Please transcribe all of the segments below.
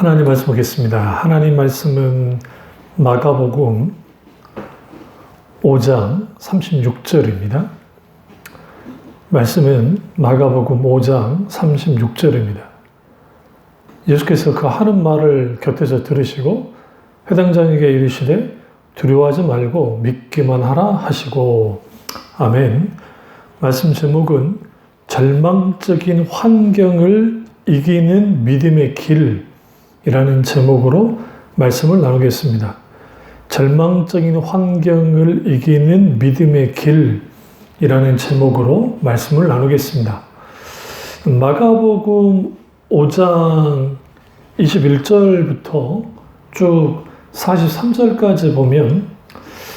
하나님 말씀 보겠습니다. 하나님 말씀은 마가복음 5장 36절입니다. 말씀은 마가복음 5장 36절입니다. 예수께서 그 하는 말을 곁에서 들으시고 회당장에게 이르시되 두려워하지 말고 믿기만 하라 하시고. 아멘. 말씀 제목은 절망적인 환경을 이기는 믿음의 길이라는 제목으로 말씀을 나누겠습니다. 절망적인 환경을 이기는 믿음의 길이라는 제목으로 말씀을 나누겠습니다. 마가복음 5장 21절부터 쭉 43절까지 보면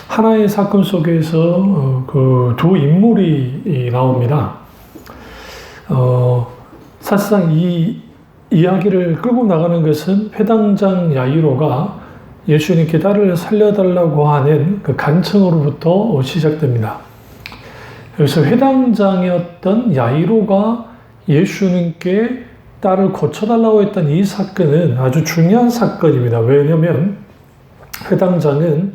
하나의 사건 속에서 그 두 인물이 나옵니다. 사실상 이 이야기를 끌고 나가는 것은 회당장 야이로가 예수님께 딸을 살려달라고 하는 그 간청으로부터 시작됩니다. 여기서 회당장이었던 야이로가 예수님께 딸을 고쳐달라고 했던 이 사건은 아주 중요한 사건입니다. 왜냐하면 회당장은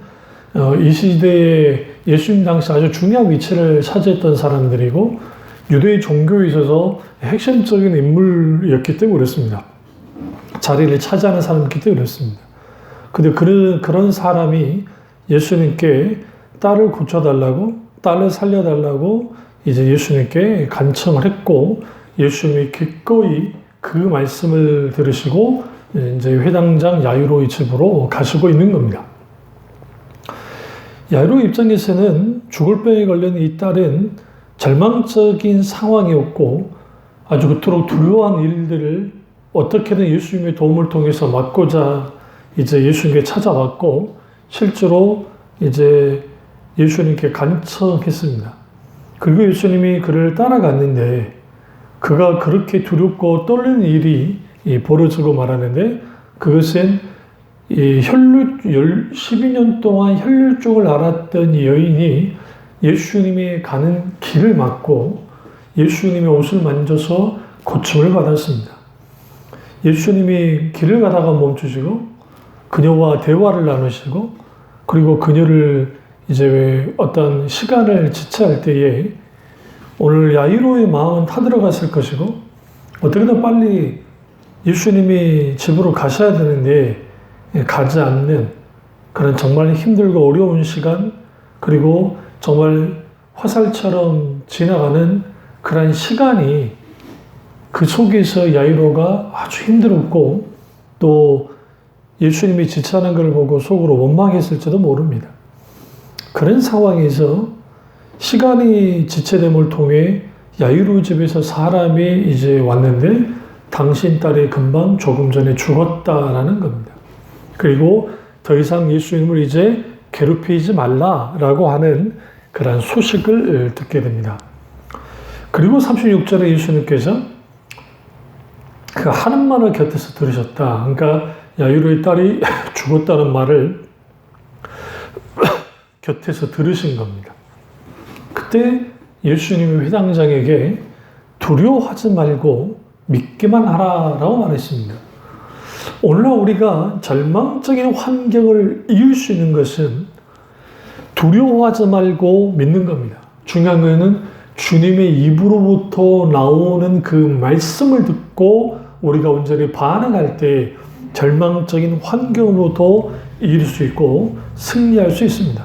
이 시대에 예수님 당시 아주 중요한 위치를 차지했던 사람들이고 유대의 종교에 있어서 핵심적인 인물이었기 때문에 그렇습니다. 자리를 차지하는 사람이었기 때문에 그렇습니다. 근데 그런 사람이 예수님께 딸을 고쳐달라고, 딸을 살려달라고 이제 예수님께 간청을 했고, 예수님이 기꺼이 그 말씀을 들으시고 이제 회당장 야이로의 집으로 가시고 있는 겁니다. 야이로 입장에서는 죽을 병에 걸린 이 딸은 절망적인 상황이었고 아주 그토록 두려워한 일들을 어떻게든 예수님의 도움을 통해서 막고자 이제 예수님께 찾아왔고 실제로 이제 예수님께 간청했습니다. 그리고 예수님이 그를 따라갔는데 그가 그렇게 두렵고 떨리는 일이 벌어지고 말하는데 그것은 이 12년 동안 혈류증을 앓았던 이 여인이 예수님이 가는 길을 막고 예수님의 옷을 만져서 고침을 받았습니다. 예수님이 길을 가다가 멈추시고 그녀와 대화를 나누시고 그리고 그녀를 이제 어떤 시간을 지체할 때에 오늘 야이로의 마음은 타들어갔을 것이고 어떻게든 빨리 예수님이 집으로 가셔야 되는데 가지 않는 그런 정말 힘들고 어려운 시간 그리고 정말 화살처럼 지나가는 그런 시간이 그 속에서 야이로가 아주 힘들었고 또 예수님이 지체하는 걸 보고 속으로 원망했을지도 모릅니다. 그런 상황에서 시간이 지체됨을 통해 야이로 집에서 사람이 이제 왔는데 당신 딸이 금방 조금 전에 죽었다라는 겁니다. 그리고 더 이상 예수님을 이제 괴롭히지 말라라고 하는 그런 소식을 듣게 됩니다. 그리고 36절에 예수님께서 그 하는 말을 곁에서 들으셨다. 그러니까 야이로의 딸이 죽었다는 말을 곁에서 들으신 겁니다. 그때 예수님이 회당장에게 두려워하지 말고 믿기만 하라라고 말했습니다. 오늘날 우리가 절망적인 환경을 이길 수 있는 것은 두려워하지 말고 믿는 겁니다. 중요한 것은 주님의 입으로부터 나오는 그 말씀을 듣고 우리가 온전히 반응할 때 절망적인 환경으로도 이길 수 있고 승리할 수 있습니다.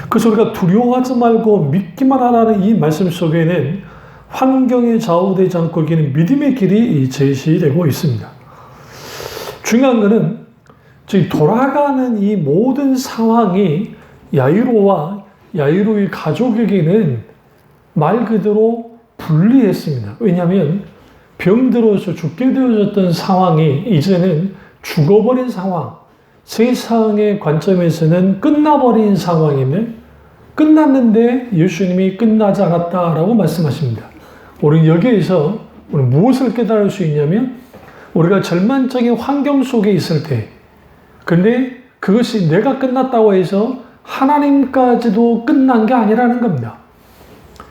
그래서 우리가 두려워하지 말고 믿기만 하라는 이 말씀 속에는 환경에 좌우되지 않고 이기는 믿음의 길이 제시되고 있습니다. 중요한 것은 돌아가는 이 모든 상황이 야이로와 야이로의 가족에게는 말 그대로 불리했습니다. 왜냐하면 병들어서 죽게 되어졌던 상황이 이제는 죽어버린 상황, 세상의 관점에서는 끝나버린 상황이며 끝났는데 예수님이 끝나지 않았다라고 말씀하십니다. 우리는 여기에서 무엇을 깨달을 수 있냐면 우리가 절망적인 환경 속에 있을 때 근데 그것이 내가 끝났다고 해서 하나님까지도 끝난 게 아니라는 겁니다.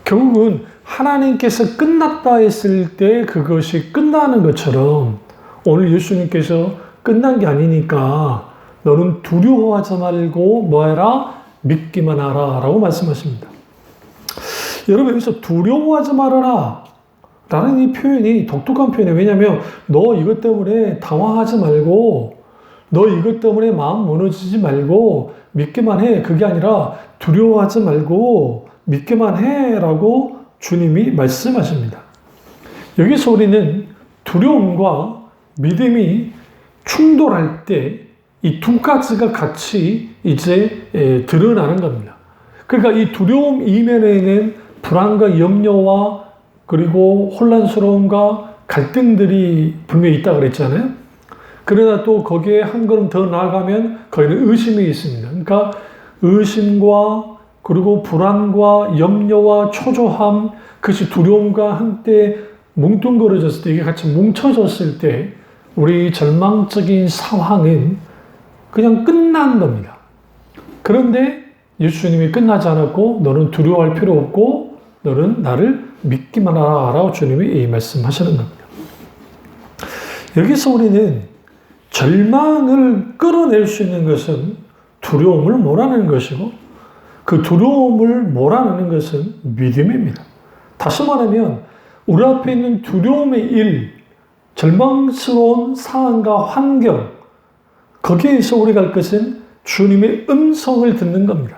결국은 하나님께서 끝났다 했을 때 그것이 끝나는 것처럼 오늘 예수님께서 끝난 게 아니니까 너는 두려워하지 말고 뭐해라? 믿기만 하라 라고 말씀하십니다. 여러분 여기서 두려워하지 말아라 라는 이 표현이 독특한 표현이에요. 왜냐하면 너 이것 때문에 당황하지 말고 너 이것 때문에 마음 무너지지 말고 믿기만 해. 그게 아니라 두려워하지 말고 믿기만 해 라고 주님이 말씀하십니다. 여기서 우리는 두려움과 믿음이 충돌할 때 이 두 가지가 같이 이제 드러나는 겁니다. 그러니까 이 두려움 이면에는 불안과 염려와 그리고 혼란스러움과 갈등들이 분명히 있다고 그랬잖아요. 그러나 또 거기에 한 걸음 더 나아가면 거기는 의심이 있습니다. 그러니까 의심과 그리고 불안과 염려와 초조함, 그것이 두려움과 한때 뭉뚱그려졌을 때, 이게 같이 뭉쳐졌을 때 우리 절망적인 상황은 그냥 끝난 겁니다. 그런데 예수님이 끝나지 않았고 너는 두려워할 필요 없고 너는 나를 믿기만 하라 라고 주님이 말씀하시는 겁니다. 여기서 우리는 절망을 끌어낼 수 있는 것은 두려움을 몰아내는 것이고 그 두려움을 몰아내는 것은 믿음입니다. 다시 말하면 우리 앞에 있는 두려움의 일, 절망스러운 상황과 환경, 거기에서 우리가 할 것은 주님의 음성을 듣는 겁니다.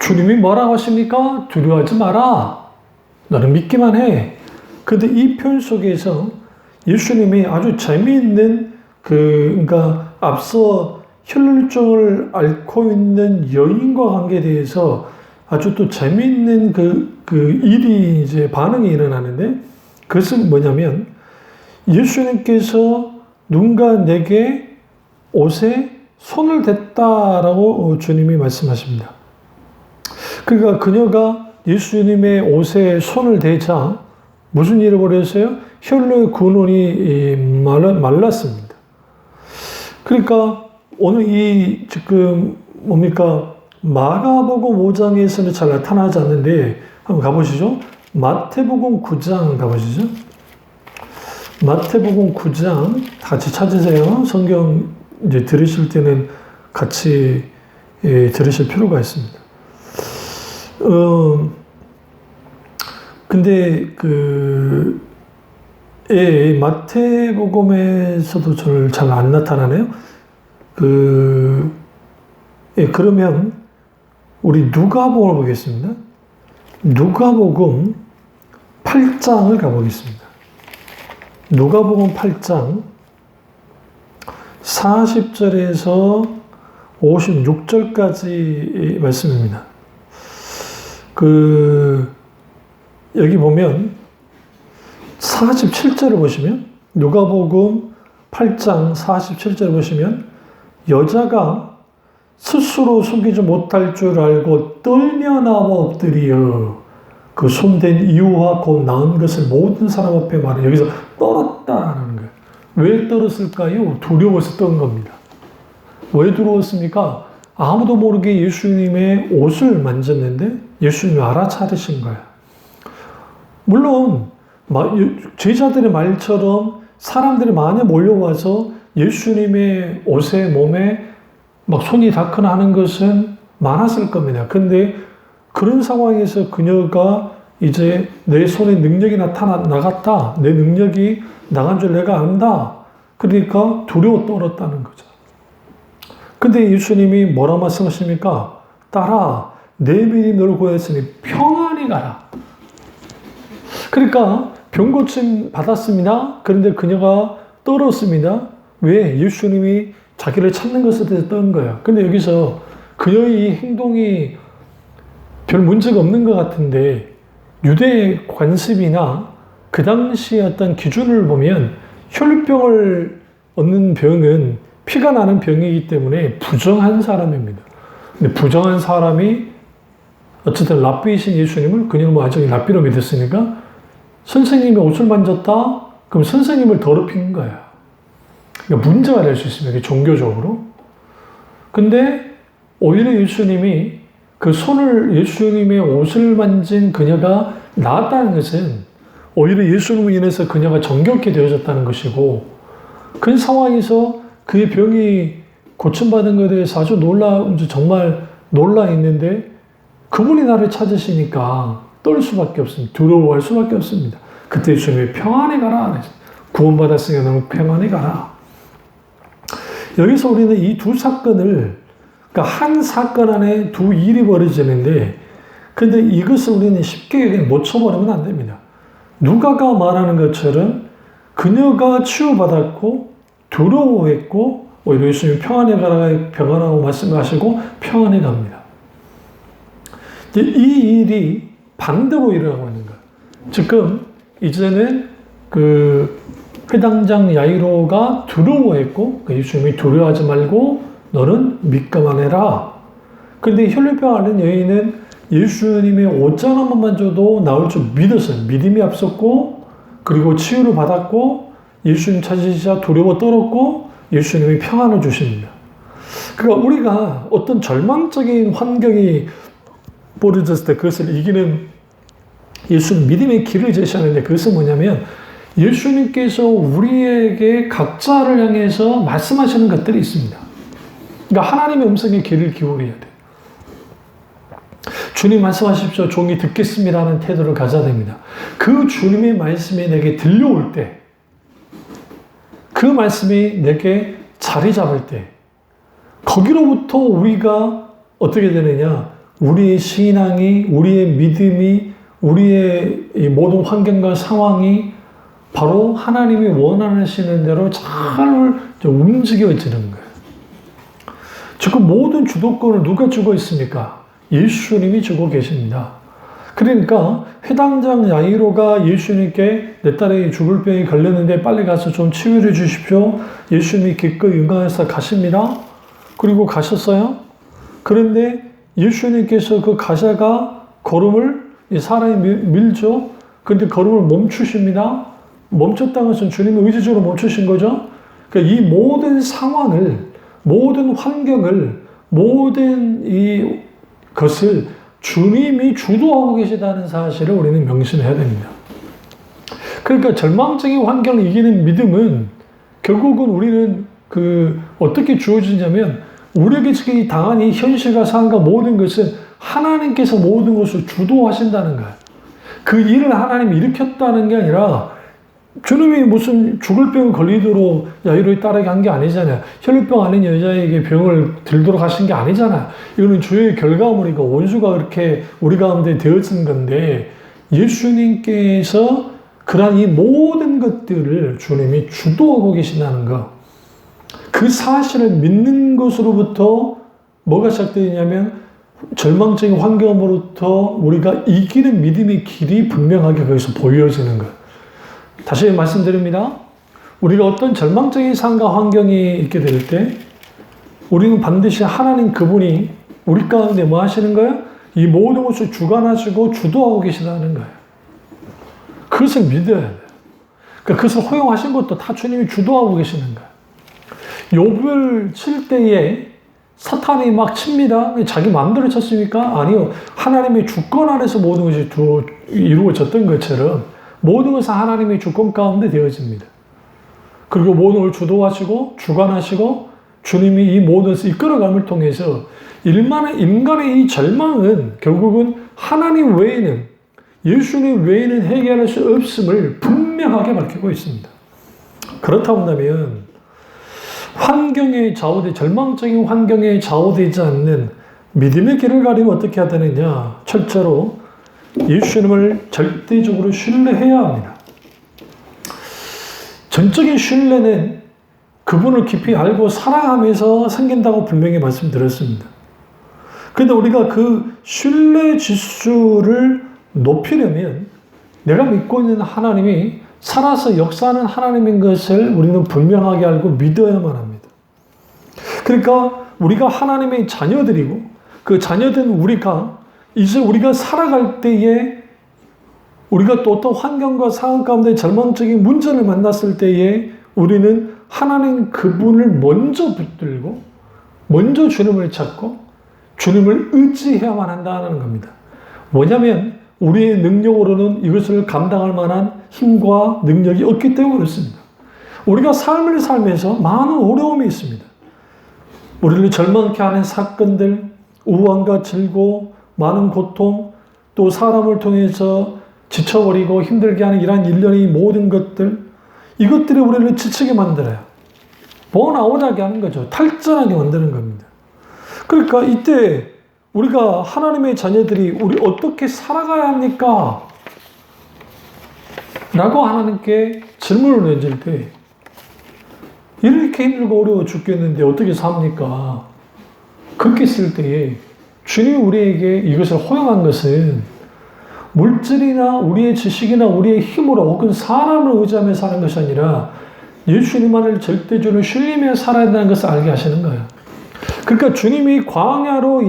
주님이 뭐라고 하십니까? 두려워하지 마라. 너는 믿기만 해. 그런데 이 표현 속에서 예수님이 아주 재미있는 그러니까 앞서 혈루증을 앓고 있는 여인과 관계에 대해서 아주 또 재미있는 그 일이 이제 반응이 일어나는데 그것은 뭐냐면 예수님께서 누군가 내게 옷에 손을 댔다라고 주님이 말씀하십니다. 그러니까 그녀가 예수님의 옷에 손을 대자 무슨 일이 벌어졌어요? 혈루의 근원이 말랐습니다. 그러니까 오늘 이 지금 뭡니까? 마가복음 5장에서는 잘 나타나지 않는데 한번 가보시죠. 마태복음 9장 가보시죠. 마태복음 9장 같이 찾으세요. 성경 이제 들으실 때는 같이 들으실 필요가 있습니다. 근데 마태복음에서도 저를 잘 안 나타나네요. 그러면 우리 누가복음을 보겠습니다. 누가복음 8장을 가보겠습니다. 누가복음 8장 40절에서 56절까지 말씀입니다. 여기 보면 47절을 보시면 누가복음 8장 47절을 보시면 여자가 스스로 숨기지 못할 줄 알고 떨며 나와 엎드리어 그 손댄 이유와 곧 나은 것을 모든 사람 앞에 말해. 여기서 떨었다라는 거예요. 왜 떨었을까요? 두려워서 떤 겁니다. 왜 두려웠습니까? 아무도 모르게 예수님의 옷을 만졌는데 예수님이 알아차리신 거예요. 물론 제자들의 말처럼 사람들이 많이 몰려와서 예수님의 옷에 몸에 막 손이 닿거나 하는 것은 많았을 겁니다. 근데 그런 상황에서 그녀가 이제 내 손에 능력이 나갔다. 내 능력이 나간 줄 내가 안다. 그러니까 두려워 떨었다는 거죠. 근데 예수님이 뭐라 말씀하십니까? 딸아, 내 믿음이 너를 구했으니 평안히 가라. 그러니까 병고침 받았습니다. 그런데 그녀가 떨었습니다. 왜? 예수님이 자기를 찾는 것에 대해서 떤 거예요. 근데 여기서 그녀의 이 행동이 별 문제가 없는 것 같은데 유대 관습이나 그 당시의 어떤 기준을 보면 혈병을 얻는 병은 피가 나는 병이기 때문에 부정한 사람입니다. 근데 부정한 사람이 어쨌든 랍비이신 예수님을 그녀는 완전히 랍비로 믿었으니까 선생님의 옷을 만졌다? 그럼 선생님을 더럽힌 거야. 그러니까 문제가 될 수 있습니다. 종교적으로. 근데 오히려 예수님이 그 손을 예수님의 옷을 만진 그녀가 나았다는 것은 오히려 예수님을 인해서 그녀가 정결케 되어졌다는 것이고 그 상황에서 그의 병이 고침받은 것에 대해서 아주 정말 놀라 있는데 그분이 나를 찾으시니까 떨 수밖에 없습니다. 두려워할 수밖에 없습니다. 그때 주님이 평안히 가라. 구원받았으니까 너무 평안히 가라. 여기서 우리는 이 두 사건을, 그러니까 한 사건 안에 두 일이 벌어지는데, 근데 이것을 우리는 쉽게 놓쳐버리면 안 됩니다. 누가가 말하는 것처럼 그녀가 치유받았고 두려워했고 오히려 예수님이 평안히 가라, 평안하고 말씀하시고 평안히 갑니다. 이 일이 반대로 일어나고 있는 거예요. 지금 이제는 그 회당장 야이로가 두려워했고 예수님이 두려워하지 말고 너는 믿기만 해라. 그런데 혈류병 앓는 여인은 예수님의 옷장 한 번만 줘도 나올 줄 믿었어요. 믿음이 앞섰고 그리고 치유를 받았고 예수님 찾으시자 두려워 떨었고 예수님이 평안을 주십니다. 그러니까 우리가 어떤 절망적인 환경이 벌어졌을 때 그것을 이기는 예수님 믿음의 길을 제시하는데 그것은 뭐냐면 예수님께서 우리에게 각자를 향해서 말씀하시는 것들이 있습니다. 그러니까 하나님의 음성에 귀를 기울여야 돼요. 주님 말씀하십시오. 종이 듣겠습니다라는 태도를 가져야 됩니다. 그 주님의 말씀이 내게 들려올 때, 그 말씀이 내게 자리 잡을 때, 거기로부터 우리가 어떻게 되느냐? 우리의 신앙이, 우리의 믿음이, 우리의 이 모든 환경과 상황이 바로 하나님이 원하시는 대로 잘 움직여지는 거예요. 지금 모든 주도권을 누가 주고 있습니까? 예수님이 주고 계십니다. 그러니까 회당장 야이로가 예수님께 내 딸이 죽을 병이 걸렸는데 빨리 가서 좀 치유해 주십시오. 예수님이 기꺼이 응하여서 가십니다. 그리고 가셨어요. 그런데 예수님께서 그 가사가 걸음을 사람이 밀죠. 그런데 걸음을 멈추십니다. 멈췄다는 것은 주님이 의지적으로 멈추신 거죠. 그러니까 이 모든 상황을, 모든 환경을, 모든 이 것을 주님이 주도하고 계시다는 사실을 우리는 명심해야 됩니다. 그러니까 절망적인 환경을 이기는 믿음은 결국은 우리는 어떻게 주어지냐면 우리에게 지금 당한 이 현실과 상황과 모든 것은 하나님께서 모든 것을 주도하신다는 거예요. 그 일을 하나님이 일으켰다는 게 아니라 주님이 무슨 죽을 병 걸리도록 야이로의 딸에게 한 게 아니잖아요. 혈류병 앓는 여자에게 병을 들도록 하신 게 아니잖아요. 이거는 주의 결과물이고 원수가 그렇게 우리 가운데 되어진 건데 예수님께서 그러한 이 모든 것들을 주님이 주도하고 계신다는 것. 그 사실을 믿는 것으로부터 뭐가 시작되냐면 절망적인 환경으로부터 우리가 이기는 믿음의 길이 분명하게 거기서 보여지는 것. 다시 말씀드립니다. 우리가 어떤 절망적인 상황과 환경이 있게 될 때 우리는 반드시 하나님 그분이 우리 가운데 뭐 하시는 거예요? 이 모든 것을 주관하시고 주도하고 계시다는 거예요. 그것을 믿어야 돼요. 그러니까 그것을 허용하신 것도 다 주님이 주도하고 계시는 거예요. 욥을 칠 때에 사탄이 막 칩니다. 자기 마음대로 쳤습니까? 아니요. 하나님의 주권 안에서 모든 것이 이루어졌던 것처럼 모든 것은 하나님의 주권 가운데 되어집니다. 그리고 모든 걸 주도하시고 주관하시고 주님이 이 모든 것을 이끌어감을 통해서 인간의 이 절망은 결국은 하나님 외에는 예수님 외에는 해결할 수 없음을 분명하게 밝히고 있습니다. 그렇다고 한다면 절망적인 환경에 좌우되지 않는 믿음의 길을 가리면 어떻게 해야 되느냐? 철저로 예수님을 절대적으로 신뢰해야 합니다. 전적인 신뢰는 그분을 깊이 알고 사랑하면서 생긴다고 분명히 말씀드렸습니다. 그런데 우리가 그 신뢰 지수를 높이려면 내가 믿고 있는 하나님이 살아서 역사하는 하나님인 것을 우리는 분명하게 알고 믿어야만 합니다. 그러니까 우리가 하나님의 자녀들이고 그 자녀된 우리가 이제 우리가 살아갈 때에 우리가 또 어떤 환경과 상황 가운데 절망적인 문제를 만났을 때에 우리는 하나님 그분을 먼저 붙들고 먼저 주님을 찾고 주님을 의지해야만 한다는 겁니다. 뭐냐면 우리의 능력으로는 이것을 감당할 만한 힘과 능력이 없기 때문에 그렇습니다. 우리가 삶을 살면서 많은 어려움이 있습니다. 우리를 절망케 하는 사건들, 우환과 질고, 많은 고통, 또 사람을 통해서 지쳐버리고 힘들게 하는 이러한 일련의 모든 것들, 이것들이 우리를 지치게 만들어요. 번아웃하게 하는 거죠. 탈전하게 만드는 겁니다. 그러니까 이때 우리가 하나님의 자녀들이 우리 어떻게 살아가야 합니까? 라고 하나님께 질문을 던질 때 이렇게 힘들고 어려워 죽겠는데 어떻게 삽니까? 그렇게 쓸 때에 주님이 우리에게 이것을 허용한 것은 물질이나 우리의 지식이나 우리의 힘으로 혹은 사람을 의지하며 사는 것이 아니라 예수님만을 절대적으로 신뢰하며 살아야 된다는 것을 알게 하시는 거예요. 그러니까 주님이 광야로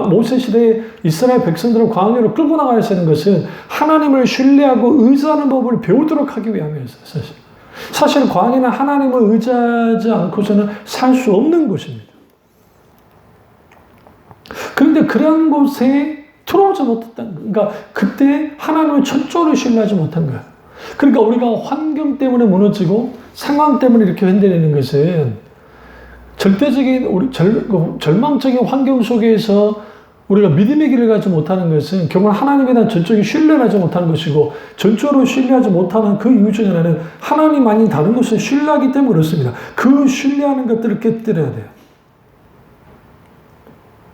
모세 시대에 이스라엘 백성들을 광야로 끌고 나가시는 것은 하나님을 신뢰하고 의지하는 법을 배우도록 하기 위함이었어요. 사실 광야는 하나님을 의지하지 않고서는 살 수 없는 곳입니다. 그런데 그런 곳에 들어오지 못했다는 거예요. 그러니까 그때 하나님을 철저히 신뢰하지 못한 거예요. 그러니까 우리가 환경 때문에 무너지고 상황 때문에 이렇게 흔들리는 것은 절대적인 절망적인 환경 속에서 우리가 믿음의 길을 가지 못하는 것은 결국 하나님에 대한 전적인 신뢰를 하지 못하는 것이고, 전적으로 신뢰하지 못하는 그 이유 중에 하나는 하나님 아닌 다른 것을 신뢰하기 때문에 그렇습니다. 그 신뢰하는 것들을 깨뜨려야 돼요.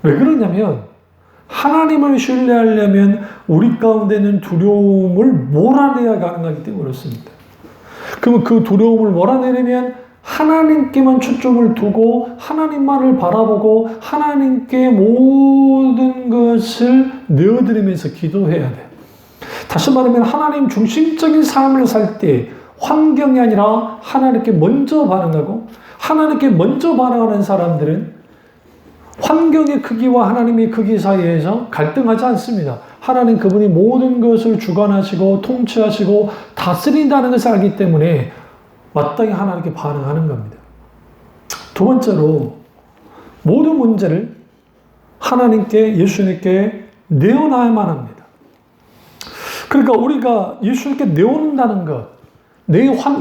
왜 그러냐면 하나님을 신뢰하려면 우리 가운데 있는 두려움을 몰아내야 가능하기 때문에 그렇습니다. 그러면 그 두려움을 몰아내려면 하나님께만 초점을 두고 하나님만을 바라보고 하나님께 모든 것을 내어드리면서 기도해야 돼요. 다시 말하면 하나님 중심적인 삶을 살 때 환경이 아니라 하나님께 먼저 반응하고, 하나님께 먼저 반응하는 사람들은 환경의 크기와 하나님의 크기 사이에서 갈등하지 않습니다. 하나님 그분이 모든 것을 주관하시고 통치하시고 다스린다는 것을 알기 때문에 마땅히 하나님께 반응하는 겁니다. 두 번째로 모든 문제를 하나님께, 예수님께 내어놔야만 합니다. 그러니까 우리가 예수님께 내어놓는다는 것,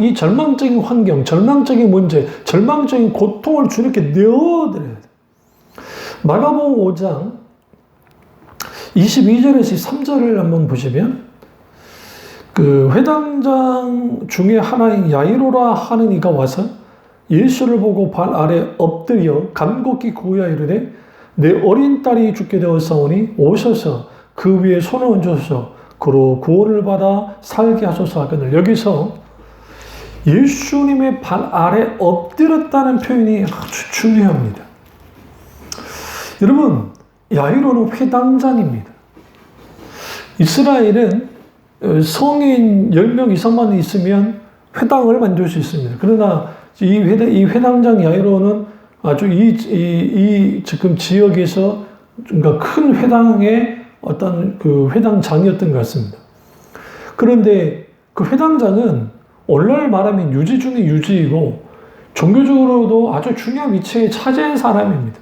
이 절망적인 환경, 절망적인 문제, 절망적인 고통을 주님께 내어드려야 돼요. 마가복음 5장 22절에서 3절을 한번 보시면, 그 회당장 중에 하나인 야이로라 하는 이가 와서 예수를 보고 발 아래 엎드려 간곡히 구하여 이르되 내 어린 딸이 죽게 되었사오니 오셔서 그 위에 손을 얹어서 그로 구원을 받아 살게 하소서 하거늘. 여기서 예수님의 발 아래 엎드렸다는 표현이 아주 중요합니다. 여러분, 야이로는 회당장입니다. 이스라엘은 성인 10명 이상만 있으면 회당을 만들 수 있습니다. 그러나 이 회당장 야이로는 아주 지금 지역에서 그러니까 큰 회당의 어떤 그 회당장이었던 것 같습니다. 그런데 그 회당장은 오늘날 말하면 유지 중의 유지이고 종교적으로도 아주 중요한 위치에 차지한 사람입니다.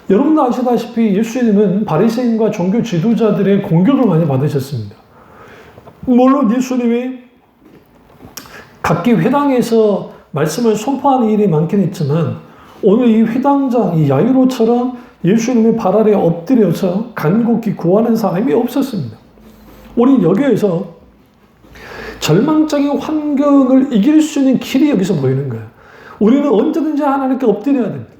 여러분도 아시다시피 예수님은 바리새인과 종교 지도자들의 공격을 많이 받으셨습니다. 물론 예수님이 각기 회당에서 말씀을 선포하는 일이 많긴 했지만 오늘 이 회당장, 이 야이로처럼 예수님의 발 아래 엎드려서 간곡히 구하는 사람이 없었습니다. 우리는 여기에서 절망적인 환경을 이길 수 있는 길이 여기서 보이는 거예요. 우리는 언제든지 하나님께 엎드려야 됩니다.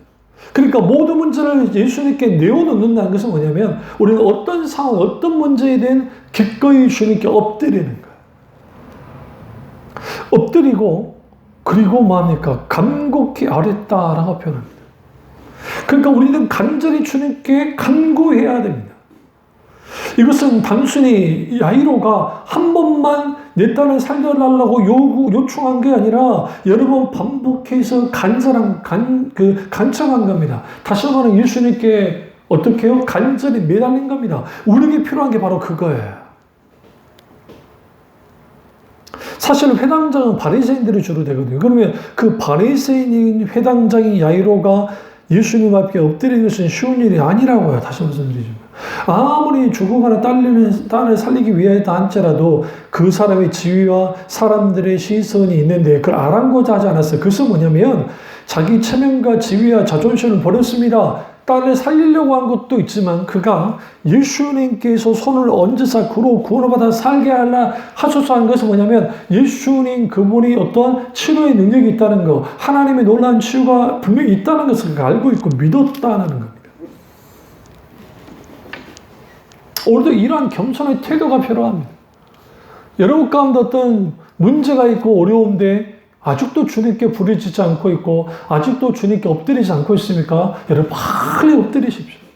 그러니까 모든 문제를 예수님께 내어놓는다는 것은 뭐냐면 우리는 어떤 상황, 어떤 문제에 대한 기꺼이 주님께 엎드리는 거예요. 엎드리고 그리고 뭡니까? 간곡히 아뢰다라고 표현합니다. 그러니까 우리는 간절히 주님께 간구해야 됩니다. 이것은 단순히 야이로가 한 번만 내 딸을 살려달라고 요청한 게 아니라 여러 번 반복해서 간청한 겁니다. 다시 말하면 예수님께 어떻게 해요? 간절히 매달린 겁니다. 우리에게 필요한 게 바로 그거예요. 사실 회당장은 바리새인들이 주로 되거든요. 그러면 그 바리새인인 회당장인 야이로가 예수님 앞에 엎드리는 것은 쉬운 일이 아니라고요. 다시 말씀드리지만. 아무리 죽어가는 딸을 살리기 위하였다 할지라도 그 사람의 지위와 사람들의 시선이 있는데 그걸 아랑곳 하지 않았어요. 그것은 뭐냐면 자기 체면과 지위와 자존심을 버렸습니다. 딸을 살리려고 한 것도 있지만 그가 예수님께서 손을 얹으사 그로 구원을 받아 살게 하소서 한 것은 뭐냐면 예수님 그분이 어떤 치료의 능력이 있다는 것, 하나님의 놀라운 치유가 분명히 있다는 것을 그가 알고 있고 믿었다는 겁니다. 오늘도 이러한 겸손의 태도가 필요합니다. 여러분 가운데 어떤 문제가 있고 어려운데 아직도 주님께 부르짖지 않고 있고 아직도 주님께 엎드리지 않고 있습니까? 여러분 빨리 엎드리십시오.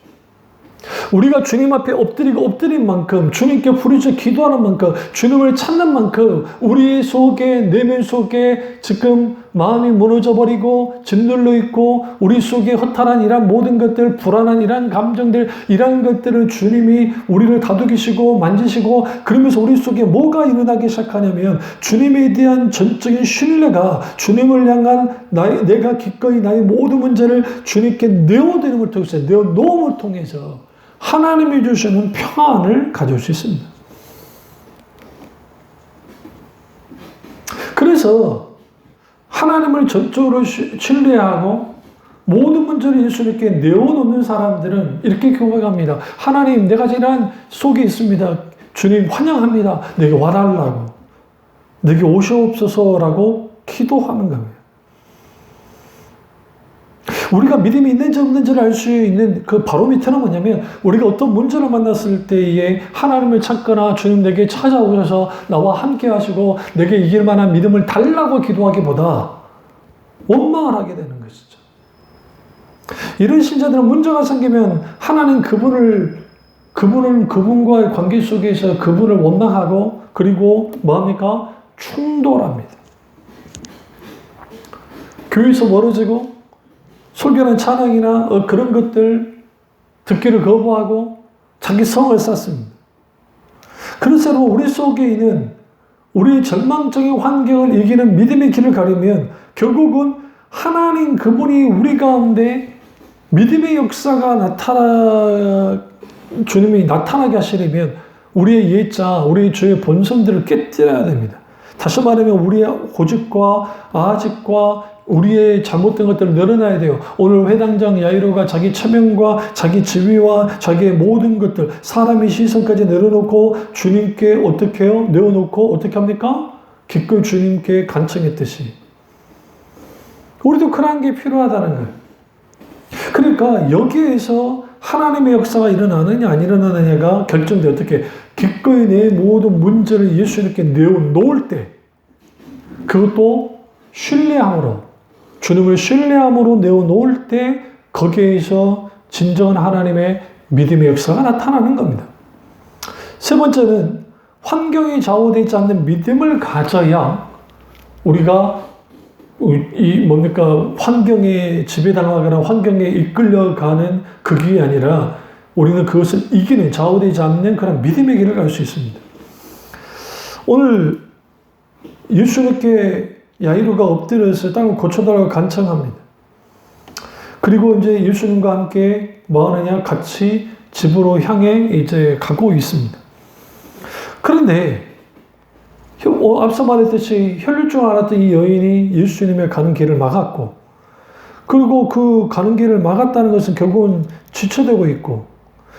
우리가 주님 앞에 엎드린 만큼 주님께 부르짖어 기도하는 만큼 주님을 찾는 만큼 우리 속에 내면 속에 지금 마음이 무너져 버리고 짓눌려 있고 우리 속에 허탈한 이런 모든 것들 불안한 이런 감정들 이런 것들을 주님이 우리를 다독이시고 만지시고 그러면서 우리 속에 뭐가 일어나기 시작하냐면 주님에 대한 전적인 신뢰가 주님을 향한 내가 기꺼이 나의 모든 문제를 주님께 내어드림을 통해서 내어놓음을 통해서 하나님이 주시는 평안을 가질 수 있습니다. 그래서 하나님을 전적으로 신뢰하고 모든 문제를 예수님께 내어놓는 사람들은 이렇게 고백합니다. 하나님, 내가 이러한 속에 있습니다. 주님 환영합니다. 내게 와달라고. 내게 오시옵소서라고 기도하는 겁니다. 우리가 믿음이 있는지 없는지를 알 수 있는 그 바로미터는 뭐냐면 우리가 어떤 문제를 만났을 때에 하나님을 찾거나 주님 내게 찾아오셔서 나와 함께 하시고 내게 이길 만한 믿음을 달라고 기도하기보다 원망을 하게 되는 것이죠. 이런 신자들은 문제가 생기면 하나님 그분과의 관계 속에서 그분을 원망하고 그리고 뭐합니까? 충돌합니다. 교회에서 멀어지고 솔결한 찬양이나 그런 것들 듣기를 거부하고 자기 성을 쌓습니다. 그래서 우리 속에 있는 우리의 절망적인 환경을 이기는 믿음의 길을 가려면 결국은 하나님 그분이 우리 가운데 믿음의 역사가 주님이 나타나게 하시려면 우리의 예자, 우리의 죄의 본성들을 깨뜨려야 됩니다. 다시 말하면 우리의 고집과 아집과 우리의 잘못된 것들을 늘어나야 돼요. 오늘 회당장 야이로가 자기 체면과 자기 지위와 자기의 모든 것들, 사람의 시선까지 내려놓고 주님께 어떻게 해요? 내어놓고 어떻게 합니까? 기꺼이 주님께 간청했듯이. 우리도 그런 게 필요하다는 거예요. 그러니까 여기에서 하나님의 역사가 일어나느냐 안 일어나느냐가 결정돼. 어떻게 기꺼이 내 모든 문제를 예수님께 내어놓을 때 그것도 신뢰함으로 주님을 신뢰함으로 내어놓을 때 거기에서 진정한 하나님의 믿음의 역사가 나타나는 겁니다. 세 번째는 환경이 좌우되지 않는 믿음을 가져야 우리가 환경에 지배당하거나 환경에 이끌려가는 그 길이 아니라 우리는 그것을 이기는 좌우되지 않는 그런 믿음의 길을 갈 수 있습니다. 오늘 예수님께 야이로가 엎드려서 땅을 고쳐달라고 간청합니다. 그리고 이제 예수님과 함께 뭐 하느냐? 같이 집으로 향해 이제 가고 있습니다. 그런데 앞서 말했듯이 혈류증을 앓았던 이 여인이 예수님의 가는 길을 막았고 그리고 그 가는 길을 막았다는 것은 결국은 지체되고 있고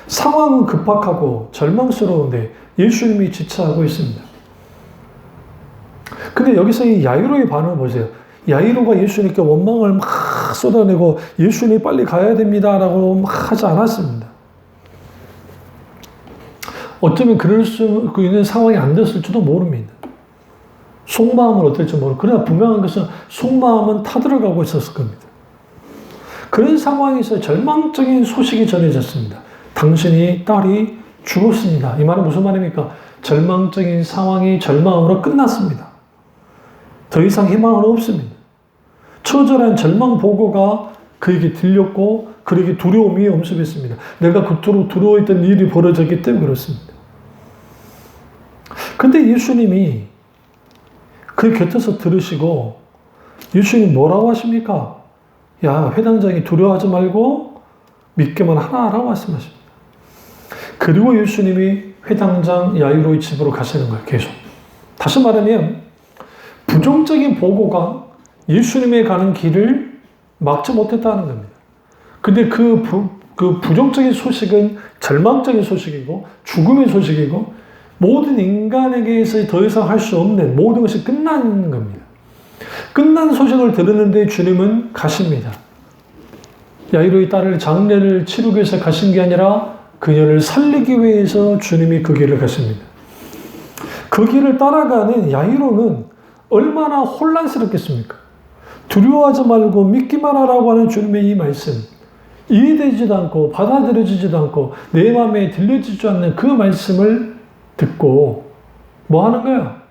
상황은 급박하고 절망스러운데 예수님이 지체하고 있습니다. 근데 여기서 이 야이로의 반응을 보세요. 야이로가 예수님께 원망을 막 쏟아내고 예수님이 빨리 가야 됩니다 라고 막 하지 않았습니다. 어쩌면 그럴 수 있는 상황이 안 됐을지도 모릅니다. 속마음은 어떨지 모르고 그러나 분명한 것은 속마음은 타들어가고 있었을 겁니다. 그런 상황에서 절망적인 소식이 전해졌습니다. 당신이 딸이 죽었습니다. 이 말은 무슨 말입니까? 절망적인 상황이 절망으로 끝났습니다. 더 이상 희망은 없습니다. 처절한 절망 보고가 그에게 들렸고 그에게 두려움이 엄습했습니다. 내가 그토록 두려워했던 일이 벌어졌기 때문에 그렇습니다. 근데 예수님이 그 곁에서 들으시고 예수님이 뭐라고 하십니까? 야, 회당장이 두려워하지 말고 믿기만 하라라고 말씀하십니다. 그리고 예수님이 회당장 야이로의 집으로 가시는 거예요. 계속. 다시 말하면 부정적인 보고가 예수님의 가는 길을 막지 못했다는 겁니다. 근데 그 부정적인 소식은 절망적인 소식이고 죽음의 소식이고 모든 인간에게서 더 이상 할 수 없는 모든 것이 끝나는 겁니다. 끝난 소식을 들었는데 주님은 가십니다. 야이로의 딸을 장례를 치르기 위해서 가신 게 아니라 그녀를 살리기 위해서 주님이 그 길을 가십니다. 그 길을 따라가는 야이로는 얼마나 혼란스럽겠습니까? 두려워하지 말고 믿기만 하라고 하는 주님의 이 말씀, 이해되지도 않고 받아들여지지도 않고 내 마음에 들려지지 않는 그 말씀을 듣고 뭐 하는 거야?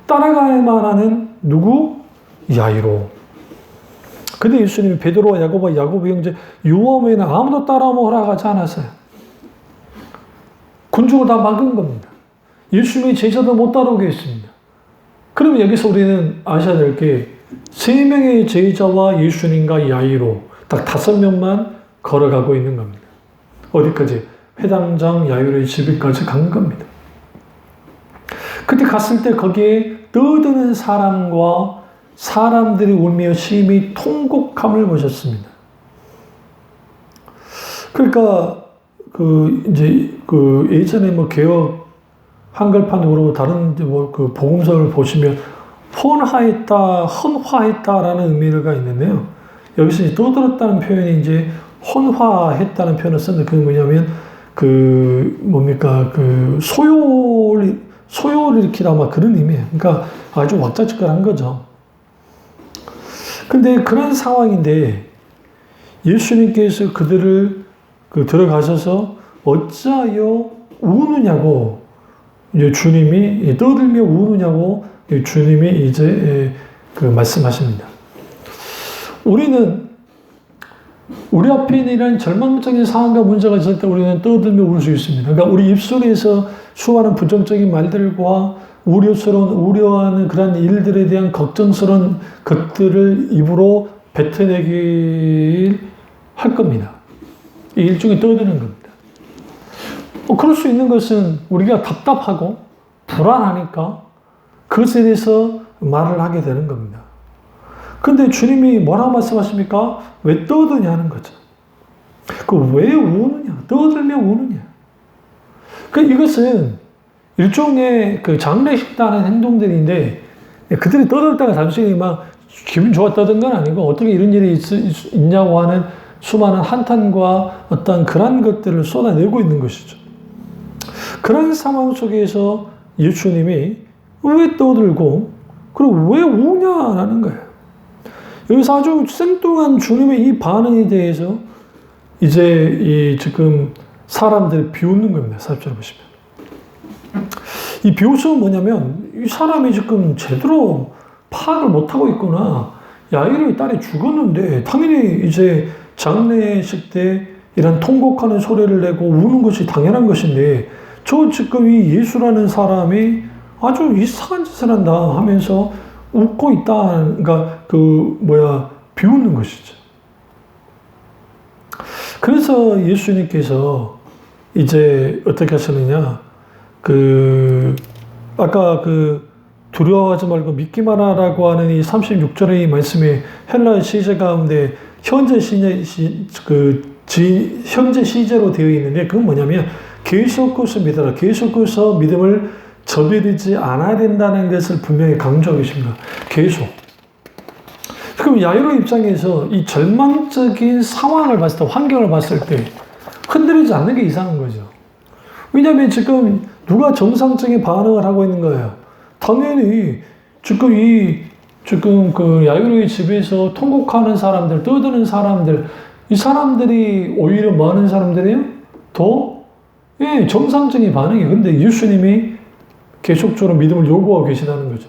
따라가야만 하는 누구? 야이로. 근데 예수님이 베드로와 야고보 형제 요한에는 아무도 따라오면 허락하지 않았어요. 군중을 다 막은 겁니다. 예수님의 제자도 못 따라오게 했습니다. 그러면 여기서 우리는 아셔야 될 게 3명의 제자와 예수님과 야이로 딱 5명만 걸어가고 있는 겁니다. 어디까지? 회당장 야이로의 집까지 간 겁니다. 그때 갔을 때 거기에 떠드는 사람과 사람들이 울며 심히 통곡함을 보셨습니다. 그러니까 예전에 개혁 한글판으로 다른 복음서를 보시면 헌화했다라는 의미가 있는데요. 여기서 떠들었다는 표현이 헌화했다는 표현을 썼는데 그게 뭐냐면 소요를 일으키다 그런 의미예요. 그러니까 아주 왁자지껄한 거죠. 근데 그런 상황인데 예수님께서 그들을 들어가셔서 어찌하여 우느냐고 주님이 떠들며 우느냐고 주님이 말씀하십니다. 우리는 우리 앞에 있는 절망적인 상황과 문제가 있을 때 우리는 떠들며 울 수 있습니다. 그러니까 우리 입속에서 수많은 부정적인 말들과 우려하는 그런 일들에 대한 걱정스러운 것들을 입으로 뱉어내길 할 겁니다. 이 일종의 떠드는 겁니다. 그럴 수 있는 것은 우리가 답답하고 불안하니까 그것에 대해서 말을 하게 되는 겁니다. 근데 주님이 뭐라고 말씀하십니까? 왜 떠드냐는 거죠. 왜 우느냐? 떠들며 우느냐? 이것은 일종의 장례식다는 행동들인데 그들이 떠들 때가 단순히 기분 좋아 떠든 건 아니고 어떻게 이런 일이 있냐고 하는 수많은 한탄과 어떤 그런 것들을 쏟아내고 있는 것이죠. 그런 상황 속에서 예수님이 왜 떠들고 그리고 왜 우냐라는 거예요. 여기서 아주 생뚱한 주님의 이 반응에 대해서 지금 사람들이 비웃는 겁니다. 4절 보시면. 이 비웃음은 뭐냐면 이 사람이 지금 제대로 파악을 못하고 있구나. 야이로의 딸이 죽었는데 당연히 장례식 때 이런 통곡하는 소리를 내고 우는 것이 당연한 것인데 지금 이 예수라는 사람이 아주 이상한 짓을 한다 하면서 웃고 있다. 비웃는 것이죠. 그래서 예수님께서 어떻게 하시느냐. 아까 두려워하지 말고 믿기만 하라고 하는 이 36절의 이 말씀이 헬라의 시제 가운데 현재 시제로 되어 있는데 그건 뭐냐면 계속해서 믿어라. 계속해서 믿음을 저버리지 않아야 된다는 것을 분명히 강조하고 계십니다. 계속. 그럼 야이로 입장에서 이 절망적인 상황을 봤을 때, 환경을 봤을 때 흔들리지 않는 게 이상한 거죠. 왜냐하면 지금 누가 정상적인 반응을 하고 있는 거예요. 당연히 지금 야이로의 집에서 통곡하는 사람들, 떠드는 사람들, 이 사람들이 오히려 많은 사람들이에요? 정상적인 반응이에요. 근데 예수님이 계속적으로 믿음을 요구하고 계시다는 거죠.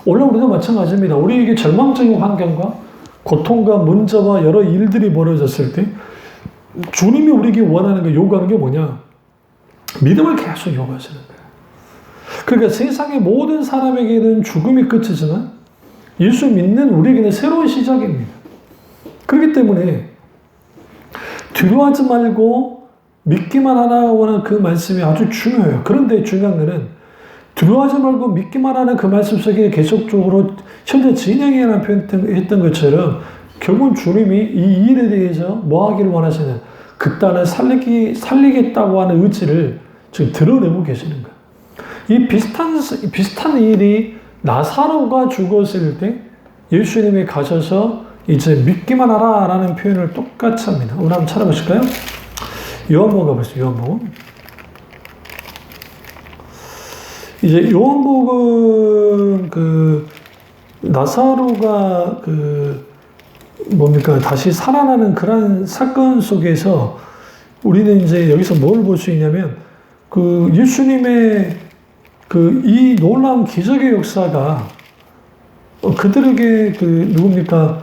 원래 우리도 마찬가지입니다. 우리에게 절망적인 환경과 고통과 문제와 여러 일들이 벌어졌을 때 주님이 우리에게 원하는 거, 요구하는 게 뭐냐? 믿음을 계속 요구하시는 거예요. 그러니까 세상의 모든 사람에게는 죽음이 끝이지만 예수 믿는 우리에게는 새로운 시작입니다. 그렇기 때문에 두려워하지 말고 믿기만 하라고 하는 그 말씀이 아주 중요해요. 그런데 중요한 것은 두려워하지 말고 믿기만 하는 그 말씀 속에 계속적으로 현재 진행이라는 표현했던 것처럼 결국은 주님이 이 일에 대해서 뭐 하기를 원하시는 극단을 살리겠다고 하는 의지를 지금 드러내고 계시는 거예요. 이 비슷한 일이 나사로가 죽었을 때 예수님이 가셔서 이제 믿기만 하라 라는 표현을 똑같이 합니다. 오늘 한번 찾아보실까요? 요한복음 가보시죠. 요한복음. 이제 요한복음 그 나사로가 다시 살아나는 그런 사건 속에서 우리는 이제 여기서 뭘 볼 수 있냐면 그 예수님의 이 놀라운 기적의 역사가 그들에게 누굽니까?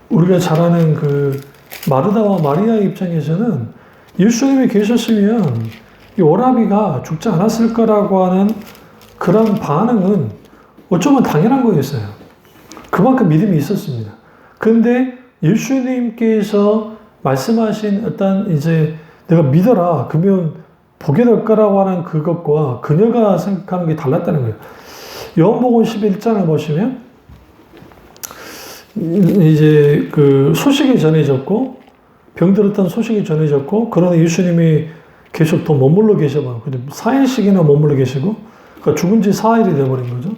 우리가 잘 아는 마르다와 마리아의 입장에서는 예수님이 계셨으면 이 오라비가 죽지 않았을 거라고 하는 그런 반응은 어쩌면 당연한 거였어요. 그만큼 믿음이 있었습니다. 그런데 예수님께서 말씀하신 어떤 이제 내가 믿어라 그러면 보게 될 거라고 하는 그것과 그녀가 생각하는 게 달랐다는 거예요. 요한복음 11장을 보시면 이제 소식이 전해졌고 병들었던 소식이 전해졌고 그러나 예수님이 계속 더 머물러 계셔봐요. 4일씩이나 머물러 계시고 그러니까 죽은 지 4일이 돼버린 거죠.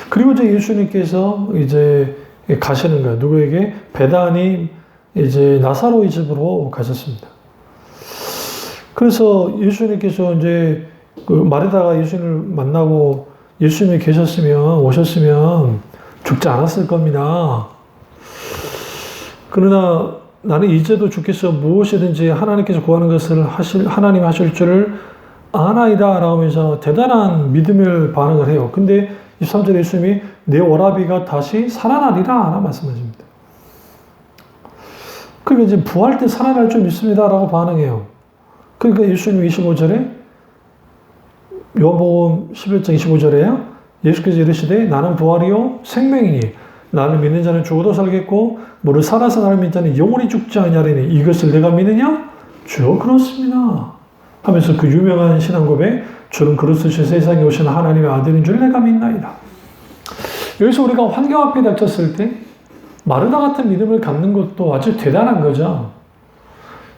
그리고 이제 예수님께서 이제 가시는 거예요. 누구에게? 베다니 이제 나사로의 집으로 가셨습니다. 그래서 예수님께서 이제 마르다가 예수님을 만나고 예수님이 오셨으면 죽지 않았을 겁니다. 그러나 나는 이제도 주께서 무엇이든지 하나님께서 구하는 것을 하나님 하실 줄을 아나이다 라고 하면서 대단한 믿음을 반응을 해요. 근데 23절에 예수님이 내 오라비가 다시 살아나리라 라고 말씀하십니다. 그러니까 이제 부활 때 살아날 줄 믿습니다 라고 반응해요. 그러니까 예수님이 25절에 요한복음 11장 25절에요. 예수께서 이르시되 나는 부활이요 생명이니 나를 믿는 자는 죽어도 살겠고 무릇 살아서 나를 믿는 자는 영원히 죽지 아니하리니 이것을 내가 믿느냐? 주여 그렇습니다. 하면서 그 유명한 신앙 고백 주는 그리스도시 세상에 오신 하나님의 아들인 줄 내가 믿나이다. 여기서 우리가 환경 앞에 닥쳤을 때 마르다 같은 믿음을 갖는 것도 아주 대단한 거죠.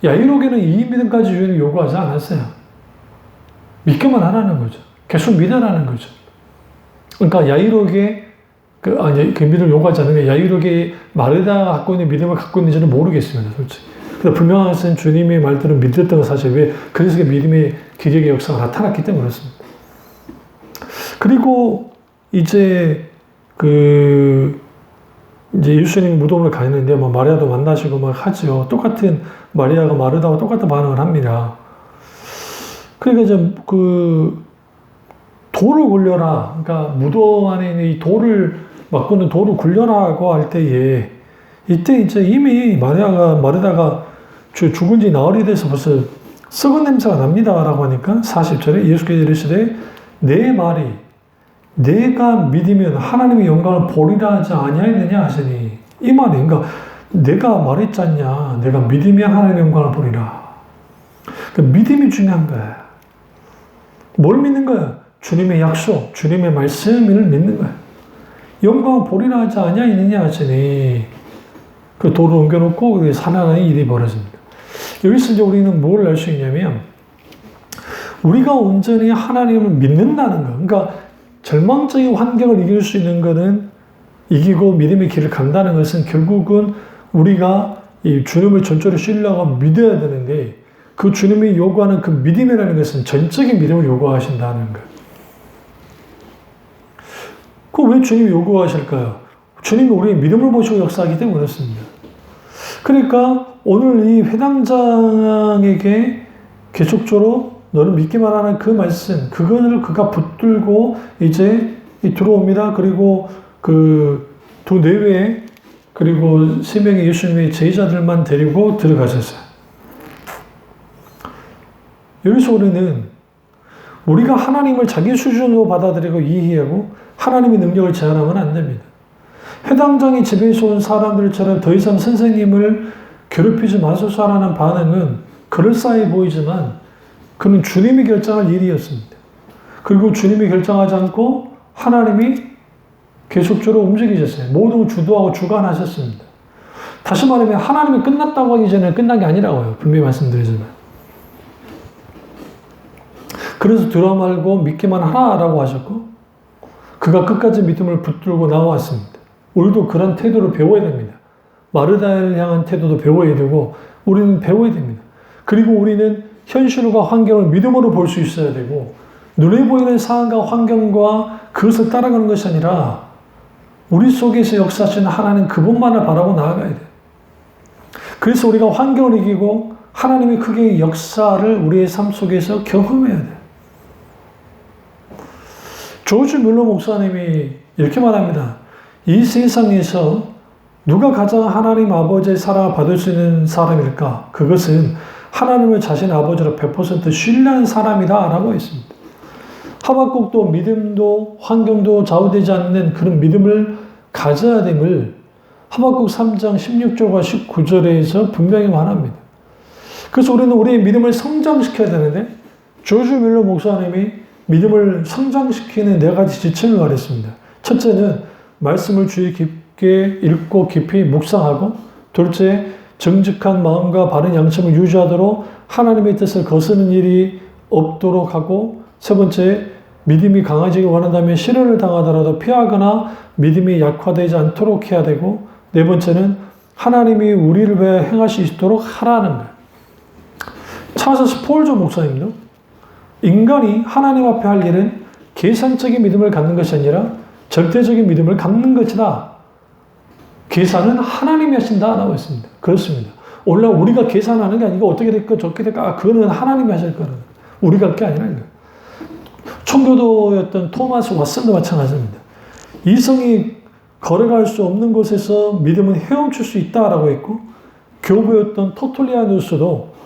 야이로게는 이 믿음까지 주님이 요구하지 않았어요. 믿기만 하라는 거죠. 계속 믿으라는 거죠. 그러니까 야이로게 그 믿음을 요구하지 않는 게 야이로게 마르다가 갖고 있는 믿음을 갖고 있는지는 모르겠습니다. 솔직히. 그래서 분명한 것은 주님의 말들을 믿었던 건 사실 왜 그래서 믿음의 기적의 역사가 나타났기 때문에 그렇습니다. 그리고 이제 이제 예수님이 무덤을 가는데 마리아도 만나시고 막 하죠. 똑같은 마리아가 마르다와 똑같은 반응을 합니다. 그러니까 이제 돌을 굴려라. 그러니까 무덤 안에 있는 이 돌을 막고는 돌을 굴려라고 할 때에 이때 이제 이미 마르다가 죽은 지 나흘이 돼서 벌써 썩은 냄새가 납니다. 라고 하니까 40절에 예수께서 이르시되 내 말이 내가 믿으면 하나님의 영광을 보리라 하지 아니하였느냐 하시니 이 말이 그러니까 내가 말했잖냐. 내가 믿으면 하나님의 영광을 보리라. 그러니까 믿음이 중요한 거야. 뭘 믿는 거야? 주님의 약속, 주님의 말씀을 믿는 거야. 영광을 보리라 하지 아니하였느냐 하시니 그 돌을 옮겨놓고 살아나는 일이 벌어집니다. 여기서 이제 우리는 뭘 알 수 있냐면 우리가 온전히 하나님을 믿는다는 거. 그러니까 절망적인 환경을 이길 수 있는 것은 이기고 믿음의 길을 간다는 것은 결국은 우리가 이 주님을 전적으로 신뢰하고 믿어야 되는데 그 주님이 요구하는 그 믿음이라는 것은 전적인 믿음을 요구하신다는 것. 왜 주님이 요구하실까요? 주님이 우리의 믿음을 보시고 역사하기 때문에 그렇습니다. 그러니까 오늘 이 회당장에게 계속적으로 너는 믿기만 하는 그 말씀, 그거를 그가 붙들고 이제 들어옵니다. 그리고 두 내외 그리고 3명의 예수님의 제자들만 데리고 들어가셨어요. 여기서 우리는 우리가 하나님을 자기 수준으로 받아들이고 이해하고 하나님의 능력을 제한하면 안 됩니다. 해당장이 지배해서 온 사람들처럼 더 이상 선생님을 괴롭히지 마소서라는 반응은 그럴싸해 보이지만 그는 주님이 결정할 일이었습니다. 그리고 주님이 결정하지 않고 하나님이 계속적으로 움직이셨어요. 모든 걸 주도하고 주관하셨습니다. 다시 말하면 하나님이 끝났다고 하기 전에 끝난 게 아니라고요. 분명히 말씀드리지만. 그래서 들어 말고 믿기만 하라라고 하셨고 그가 끝까지 믿음을 붙들고 나왔습니다. 우리도 그런 태도를 배워야 됩니다. 마르다를 향한 태도도 배워야 되고 우리는 배워야 됩니다. 그리고 우리는 현실과 환경을 믿음으로 볼 수 있어야 되고 눈에 보이는 상황과 환경과 그것을 따라가는 것이 아니라 우리 속에서 역사하시는 하나님 그분만을 바라고 나아가야 돼요. 그래서 우리가 환경을 이기고 하나님의 크게 역사를 우리의 삶 속에서 경험해야 돼요. 조지 뮬러 목사님이 이렇게 말합니다. 이 세상에서 누가 가장 하나님 아버지의 사랑을 받을 수 있는 사람일까? 그것은 하나님을 자신의 아버지로 100% 신뢰한 사람이다 라고 했습니다. 하박국도 믿음도 환경도 좌우되지 않는 그런 믿음을 가져야 됨을 하박국 3장 16절과 19절에서 분명히 말합니다. 그래서 우리는 우리의 믿음을 성장시켜야 되는데 조지 뮬러 목사님이 믿음을 성장시키는 4가지 지침을 말했습니다. 첫째는 말씀을 주의 깊게 읽고 깊이 묵상하고, 둘째 정직한 마음과 바른 양심을 유지하도록 하나님의 뜻을 거스르는 일이 없도록 하고, 세 번째 믿음이 강해지기 원한다면 시련을 당하더라도 피하거나 믿음이 약화되지 않도록 해야 되고, 네 번째는 하나님이 우리를 위해 행할 수 있도록 하라는 거예요. 찰스 스폴저 목사님도 인간이 하나님 앞에 할 일은 계산적인 믿음을 갖는 것이 아니라 절대적인 믿음을 갖는 것이다. 계산은 하나님이 하신다라고 했습니다. 그렇습니다. 원래 우리가 계산하는 게 아니고 어떻게 될까 저렇게 될까 그거는 하나님이 하실 거라는 거예요. 우리가 할 게 아니라는 거예요. 총교도였던 토마스 왓슨도 마찬가지입니다. 이성이 걸어갈 수 없는 곳에서 믿음은 헤엄칠 수 있다라고 했고, 교부였던 터툴리아누스도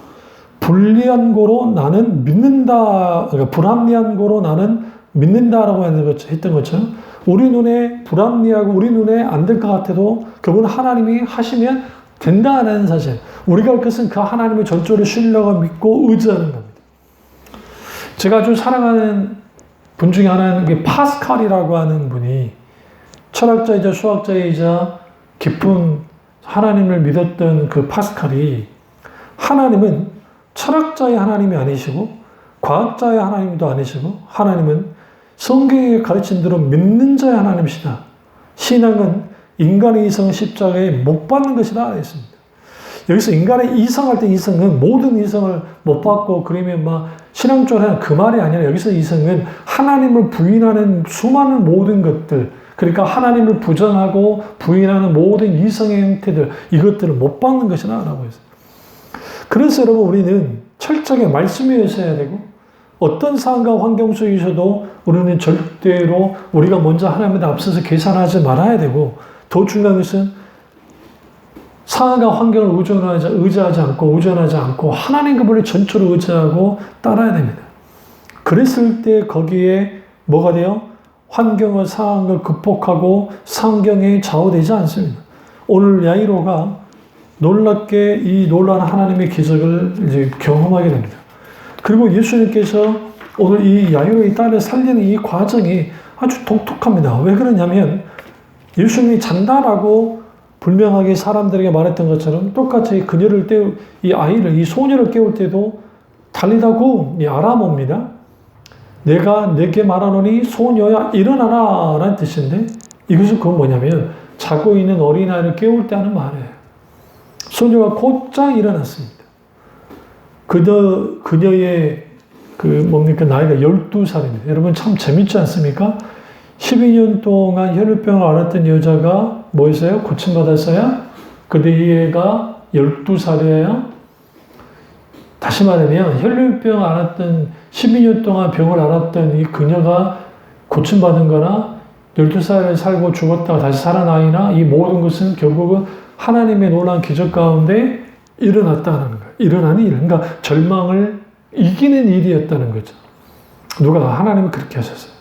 불리한 고로 나는 믿는다, 그러니까 불합리한 고로 나는 믿는다라고 했던 것처럼 우리 눈에 불합리하고 우리 눈에 안 될 것 같아도 그분 하나님이 하시면 된다는 사실. 우리가 할 것은 그 하나님의 전적으로 신뢰하고 믿고 의지하는 겁니다. 제가 아주 사랑하는 분 중에 하나는 파스칼이라고 하는 분이 철학자이자 수학자이자 깊은 하나님을 믿었던 그 파스칼이 하나님은 철학자의 하나님이 아니시고 과학자의 하나님도 아니시고 하나님은 성경에 가르친 대로 믿는 자의 하나님이시다. 신앙은 인간의 이성을 십자가에 못 받는 것이다 했습니다. 여기서 인간의 이성할 때 이성은 모든 이성을 못 받고 그러면 막 신앙적으로 하는 그 말이 아니라 여기서 이성은 하나님을 부인하는 수많은 모든 것들, 그러니까 하나님을 부정하고 부인하는 모든 이성의 형태들, 이것들을 못 받는 것이다 라고 했어요. 그래서 여러분 우리는 철저하게 말씀에 있어야 되고 어떤 상황과 환경 속에서도 우리는 절대로 우리가 먼저 하나님에 앞서서 계산하지 말아야 되고, 더 중요한 것은 상황과 환경을 의지하지 않고 하나님 그분을 전적으로 의지하고 따라야 됩니다. 그랬을 때 거기에 뭐가 돼요? 환경과 상황을 극복하고 성경에 좌우되지 않습니다. 오늘 야이로가 놀랍게 이 놀라운 하나님의 기적을 이제 경험하게 됩니다. 그리고 예수님께서 오늘 이 야이로의 딸을 살리는 이 과정이 아주 독특합니다. 왜 그러냐면 예수님이 잔다라고 분명하게 사람들에게 말했던 것처럼 똑같이 그녀를 이 아이를, 이 소녀를 깨울 때도 달리다고 이 아람어입니다. 내가 내게 말하노니 소녀야 일어나라 라는 뜻인데, 이것은 그건 뭐냐면 자고 있는 어린아이를 깨울 때 하는 말이에요. 소녀가 곧장 일어났습니다. 그녀의 나이가 12살입니다. 여러분 참 재밌지 않습니까? 12년 동안 혈류병을 앓았던 여자가 뭐였어요? 고침받았어요? 근데 이 애가 12살이에요? 다시 말하면 혈류병을 앓았던 12년 동안 병을 앓았던 이 그녀가 고침받은 거나 12살을 살고 죽었다가 다시 살아나이나 이 모든 것은 결국은 하나님의 놀라운 기적 가운데 일어났다는 거예요. 일어나는 일. 그러니까 절망을 이기는 일이었다는 거죠. 누가? 하나님은 그렇게 하셨어요.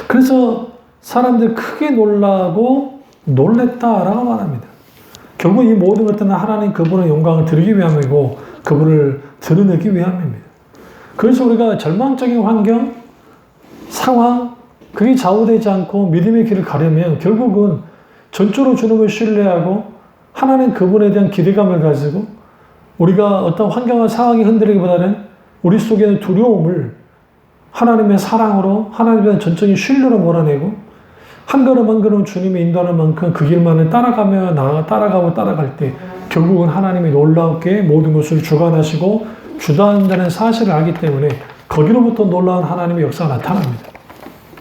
그래서 사람들 크게 놀라고 놀랬다라고 말합니다. 결국 이 모든 것들은 하나님 그분의 영광을 드리기 위함이고 그분을 드러내기 위함입니다. 그래서 우리가 절망적인 환경, 상황, 그게 좌우되지 않고 믿음의 길을 가려면 결국은 전적으로 주님을 신뢰하고 하나님 그분에 대한 기대감을 가지고 우리가 어떤 환경과 상황이 흔들리기보다는 우리 속에 있는 두려움을 하나님의 사랑으로 하나님에 대한 전적인 신뢰로 몰아내고 한 걸음 한 걸음 주님이 인도하는 만큼 그 길만을 따라갈 때 결국은 하나님이 놀랍게 모든 것을 주관하시고 주도한다는 사실을 알기 때문에 거기로부터 놀라운 하나님의 역사가 나타납니다.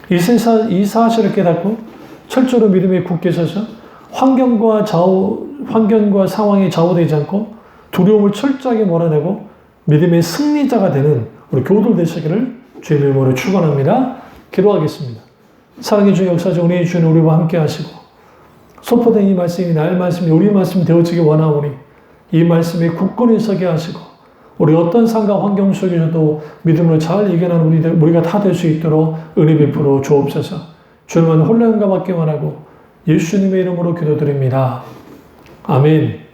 이 사실을 깨닫고 철저로 믿음에 굳게 서서 환경과 상황에 좌우되지 않고 두려움을 철저하게 몰아내고 믿음의 승리자가 되는 우리 교우들 되시기를 주의 이름으로 축원합니다. 기도하겠습니다. 사랑의 주 역사적 은혜의 주는 우리와 함께 하시고 선포된 이 말씀이 나의 말씀이 우리 말씀 되어지기 원하오니 이 말씀에 굳건히 서게 하시고 우리 어떤 상과 환경 속에서도 믿음으로 잘 이겨낸 우리가 다 될 수 있도록 은혜 베풀어 주옵소서. 주님은 혼란과 받기 원하고 예수님의 이름으로 기도드립니다. 아멘.